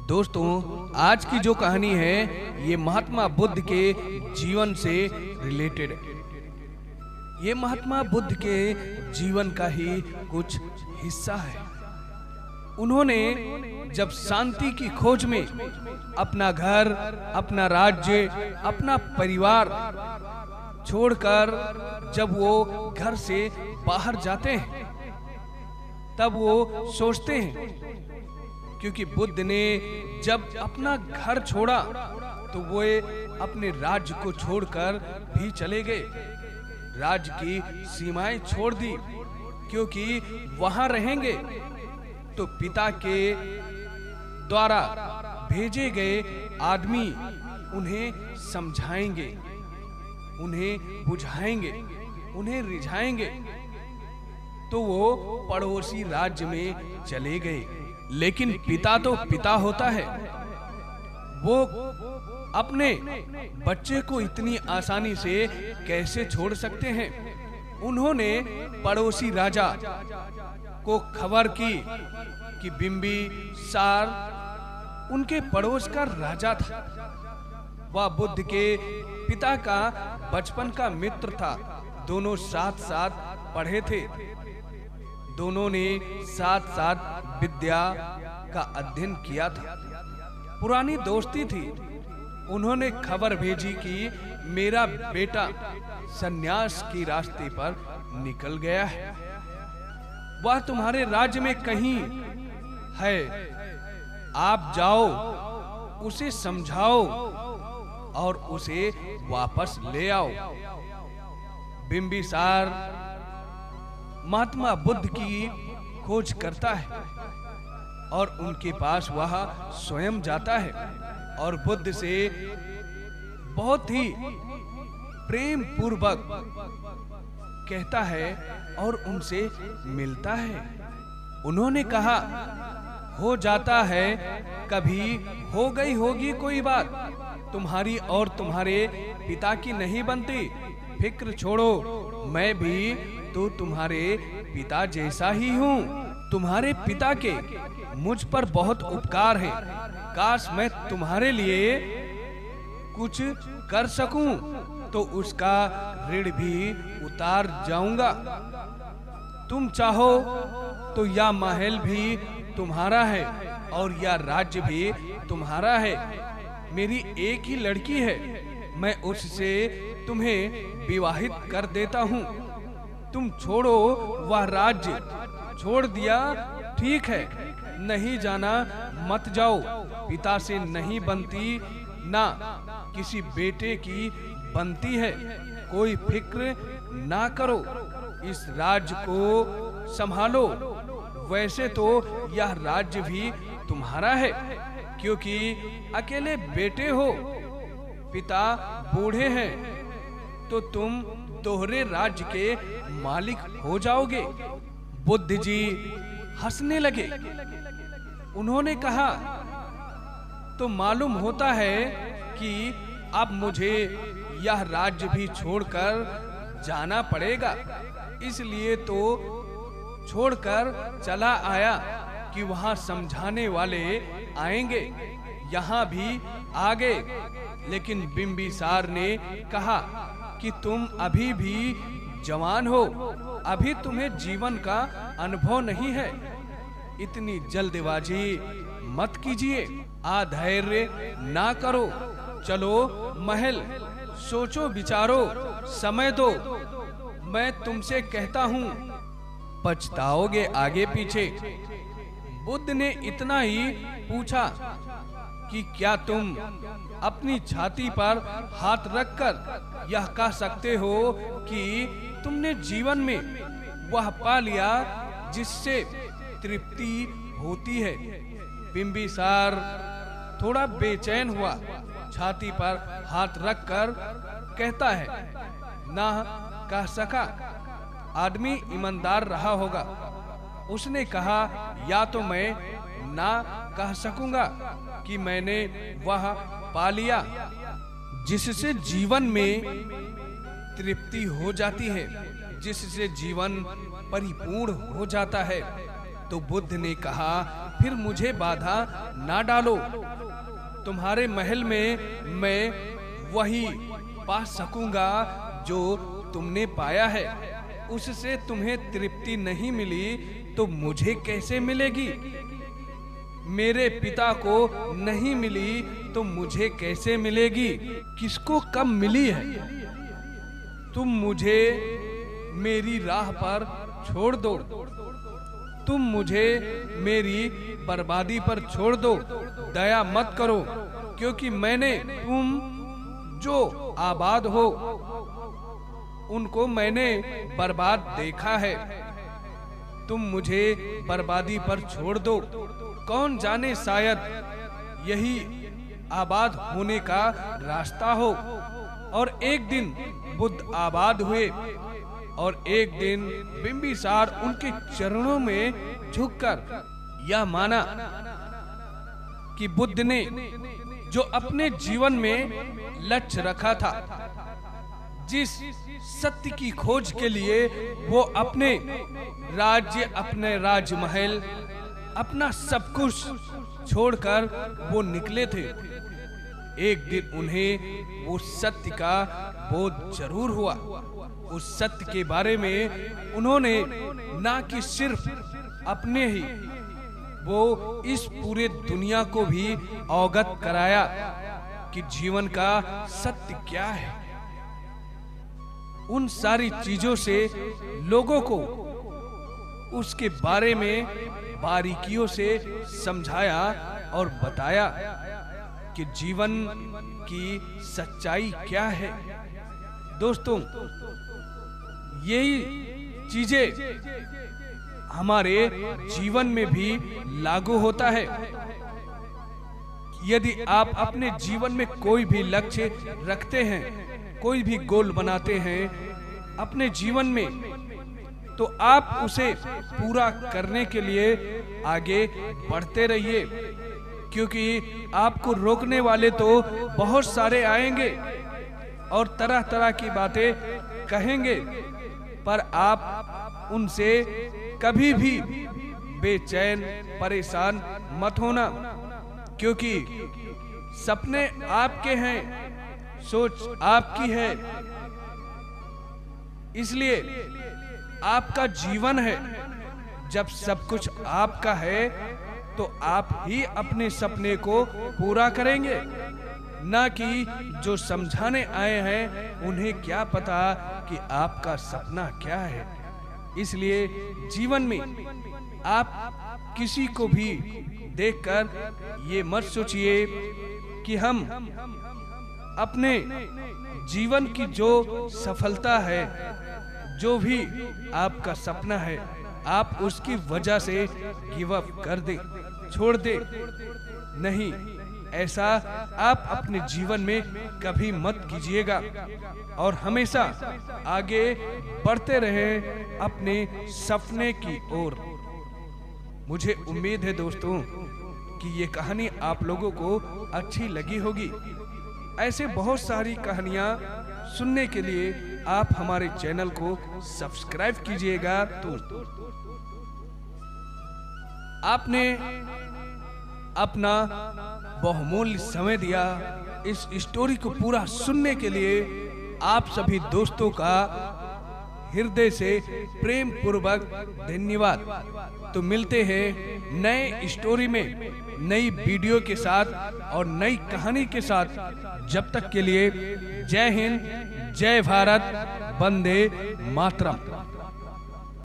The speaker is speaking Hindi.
दोस्तों, आज की जो कहानी है ये महात्मा बुद्ध के जीवन से रिलेटेड है। ये महात्मा बुद्ध के जीवन का ही कुछ हिस्सा है। उन्होंने जब शांति की खोज में अपना घर, अपना राज्य, अपना परिवार छोड़कर जब वो घर से बाहर जाते हैं, तब वो सोचते हैं, क्योंकि बुद्ध ने जब अपना घर छोड़ा तो वो अपने राज्य को छोड़कर भी चले गए। राज्य की सीमाएं छोड़ दी, क्योंकि वहां रहेंगे तो पिता के द्वारा भेजे गए आदमी उन्हें समझाएंगे, उन्हें बुझाएंगे, उन्हें रिझाएंगे। तो वो पड़ोसी राज्य में चले गए। लेकिन पिता तो पिता होता है, वो अपने बच्चे को इतनी आसानी से कैसे छोड़ सकते हैं। उन्होंने पड़ोसी राजा को खबर की कि बिंबिसार उनके पड़ोस का राजा था। वह बुद्ध के पिता का बचपन का मित्र था। दोनों साथ साथ पढ़े थे, दोनों ने साथ साथ विद्या का अध्ययन किया था। पुरानी दोस्ती थी। उन्होंने खबर भेजी कि मेरा बेटा सन्यास के रास्ते पर निकल गया है, वह तुम्हारे राज्य में कहीं है, आप जाओ, उसे समझाओ और उसे वापस ले आओ। बिंबिसार महात्मा बुद्ध की खोज करता है और उनके पास वह स्वयं जाता है और बुद्ध से बहुत ही प्रेम पूर्वक कहता है और उनसे मिलता है। उन्होंने कहा, हो जाता है, कभी हो गई होगी कोई बात, तुम्हारी और तुम्हारे पिता की नहीं बनती। फिक्र छोड़ो, मैं भी तो तुम्हारे पिता जैसा ही हूँ। तुम्हारे पिता के मुझ पर बहुत उपकार है। काश मैं तुम्हारे लिए कुछ कर सकूं तो उसका ऋण भी उतार जाऊंगा। तुम चाहो तो यह महल भी तुम्हारा है और यह राज्य भी तुम्हारा है। मेरी एक ही लड़की है, मैं उससे तुम्हें विवाहित कर देता हूँ। तुम छोड़ो, वह राज्य छोड़ दिया ठीक है, नहीं जाना मत जाओ। पिता से नहीं बनती, ना किसी बेटे की बनती है। कोई फिक्र ना करो, इस राज्य को संभालो। वैसे तो यह राज्य भी तुम्हारा है, क्योंकि अकेले बेटे हो, पिता बूढ़े हैं, तो तुम दोहरे राज्य के मालिक हो जाओगे। बुद्ध जी हंसने लगे। उन्होंने कहा, तो मालूम होता है कि अब मुझे यह राज्य भी छोड़कर जाना पड़ेगा। इसलिए तो छोड़कर चला आया कि वहां समझाने वाले आएंगे। यहाँ भी आ गए, लेकिन बिंबिसार ने कहा कि तुम अभी भी जवान हो, अभी तुम्हें जीवन का अनुभव नहीं है। इतनी जल्दबाजी मत कीजिए, अधैर्य ना करो। चलो महल, सोचो विचारो, समय दो। मैं तुमसे कहता हूँ, पछताओगे आगे पीछे। बुद्ध ने इतना ही पूछा कि क्या तुम अपनी छाती पर हाथ रखकर यह कह सकते हो कि तुमने जीवन में वह पा लिया जिससे तृप्ति होती है। बिंबिसार थोड़ा बेचैन हुआ, छाती पर हाथ रखकर कहता है, ना कह सका। आदमी ईमानदार रहा होगा। उसने कहा, या तो मैं ना कह सकूंगा कि मैंने वह पा लिया जिससे जीवन में तृप्ति हो जाती है, जिससे जीवन परिपूर्ण हो जाता है। तो बुद्ध ने कहा फिर मुझे बाधा ना डालो। तुम्हारे महल में मैं वही पा सकूंगा जो तुमने पाया है। उससे तुम्हें तृप्ति नहीं मिली तो मुझे कैसे मिलेगी? मेरे पिता को नहीं मिली तो मुझे कैसे मिलेगी? किसको कब मिली है? तुम मुझे मेरी राह पर छोड़ दो। तुम मुझे मेरी बर्बादी पर छोड़ दो। दया मत करो, क्योंकि मैंने तुम जो आबाद हो उनको मैंने बर्बाद देखा है। तुम मुझे बर्बादी पर छोड़ दो। कौन जाने, शायद यही आबाद होने का रास्ता हो। और एक दिन बुद्ध आबाद हुए और एक दिन बिंबिसार उनके चरणों में झुककर यह माना कि बुद्ध ने जो अपने जीवन में लक्ष्य रखा था, जिस सत्य की खोज के लिए वो अपने राज्य, अपने राजमहल, अपना सब कुछ छोड़कर वो निकले थे, एक दिन उन्हें वो सत्य का बोध जरूर हुआ। उस सत्य के बारे में उन्होंने ना कि सिर्फ अपने ही, वो इस पूरे दुनिया को भी अवगत कराया कि जीवन का सत्य क्या है। उन सारी चीजों से लोगों को उसके बारे में बारीकियों से समझाया और बताया कि जीवन की सच्चाई क्या है। दोस्तों, यही चीजें हमारे जीवन में भी लागू होता है। यदि आप अपने जीवन में कोई भी लक्ष्य रखते हैं, कोई भी गोल बनाते हैं अपने जीवन में, तो आप उसे पूरा करने के लिए आगे बढ़ते रहिए, क्योंकि आपको रोकने वाले तो बहुत सारे आएंगे और तरह तरह की बातें कहेंगे, पर आप उनसे कभी भी बेचैन, परेशान मत होना, क्योंकि सपने आपके हैं, सोच आपकी है, इसलिए आपका जीवन है। जब सब कुछ आपका है तो आप ही अपने सपने को पूरा करेंगे, ना कि जो समझाने आए हैं उन्हें क्या पता कि आपका सपना क्या है। इसलिए जीवन में आप किसी को भी देखकर ये मत सोचिए कि हम अपने जीवन की जो सफलता है, जो भी आपका सपना है, आप उसकी वजह से गिव अप कर दे, छोड़ दे। नहीं, ऐसा आप अपने जीवन में कभी मत कीजिएगा और हमेशा आगे बढ़ते रहे अपने सपने की ओर। मुझे उम्मीद है दोस्तों कि ये कहानी आप लोगों को अच्छी लगी होगी। ऐसे बहुत सारी कहानियां सुनने के लिए आप हमारे चैनल को सब्सक्राइब कीजिएगा। तो आपने अपना बहुमूल्य समय दिया इस स्टोरी को पूरा सुनने के लिए। आप सभी दोस्तों का हृदय से प्रेम पूर्वक धन्यवाद। तो मिलते हैं नए स्टोरी में, नई वीडियो के साथ और नई कहानी के साथ। जब तक के लिए जय हिंद, जय भारत, वंदे मातरम।